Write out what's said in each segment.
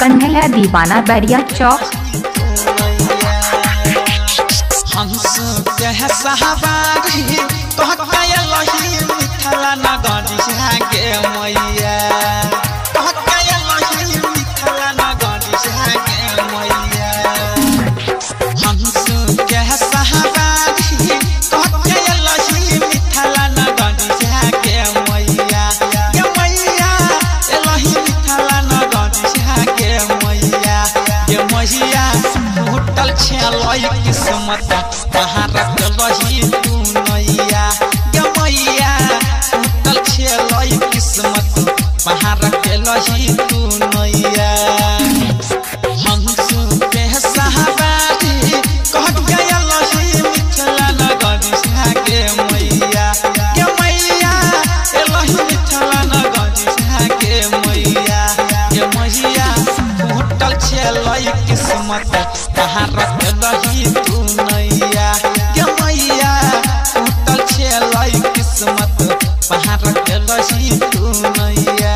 कन्हैया दीवाना बैरिया चौक। हंस के सहाबारी तो कया लही मिथला नगरिया के मैया तो कया लही मिथला नगरिया के मैया हंस के सहाबारी तो कया लही मिथला नगरिया के मैया लही मिथला नगरिया के मैया होटल छलई किस्मत महारत लही तू नैया मैया होटल छलई किस्मत महारत लही तू नैया हंस के सहाबारी कह गया लही मिथला नगरिया के मैया लही मिथला नगरिया के मैया होटल छलई किस्मत महारत लही तू नैया मैया होटल छलई किस्मत महारत लही तू नैया।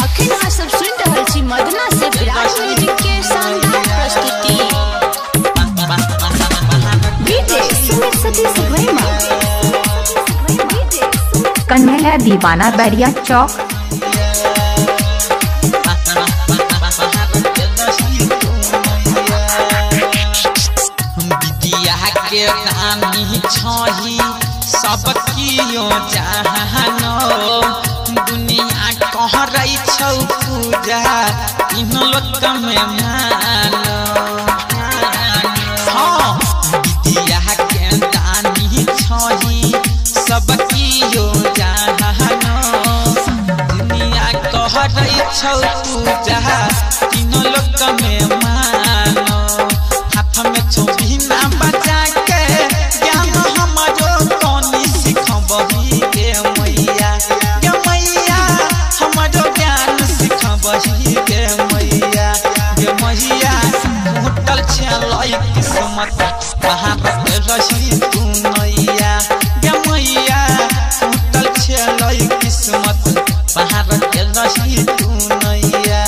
अखन अहाँ सब सुनि रहल छी मदना से विराट म्यूजिक के शानदार प्रस्तुति। डीजे सुमित सतीश वर्मा। कन्हैया दीवाना बैरिया चौक। के रानी छही सब कियो जहानो दुनिया कह रही छौ पूजा इन लोक में मानो हाँ विद्या के रानी छही सब कियो जहानो दुनिया कह रही छौ पूजा इन लोक में मानो हाथ में छौभी ना बचा के ज्ञान हमारो तनी सिखबही के मैया हमारो ज्ञान सिखबही के मैया होटल छलई किस्मत महारत लही तू नैया मैया होटल छलई किस्मत महारत लही तू नैया।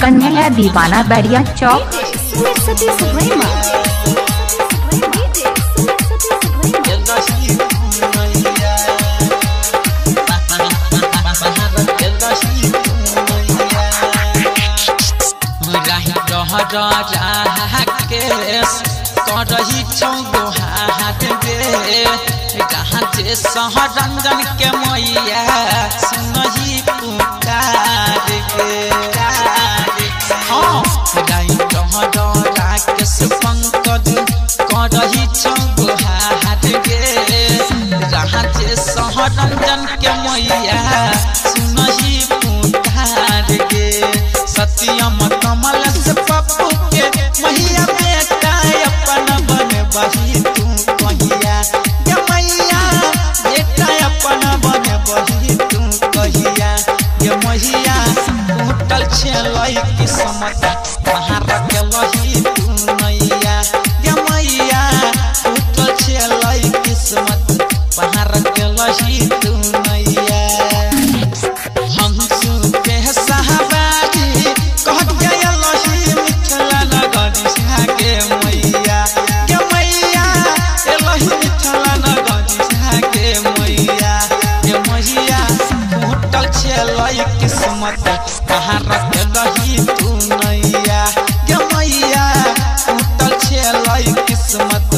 कन्हैया दीवाना बैरिया चौक। सुमित सतीश वर्मा। करही छौ गोहाट गे जहाँ जे सहरंजन के मैया सुनही पुकार गे हाँ राकेश पंकज करही छौ गोहाट गे जहाँ जे सहरंजन के मैया सुनही पुकार गे सत्यम कमल से पप्पू के मैया बेटा अपन बन बही तू कहिया मैया बेटा अपन बन बही तू कहिया मैया होटल छलई किस्मत महारत लही तू नैया मैया होटल छलई किस्मत महारत लही तू नैया हंस के सहाबारी कह गया लही मिथला नगरिया के मैया लही मिथला नगरिया के मैया होटल छलई किस्मत महारत लही तू नैया मैया होटल छलई किस्मत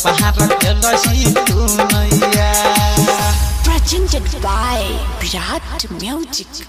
महारत लही तू नैया। Presented by Virat Music.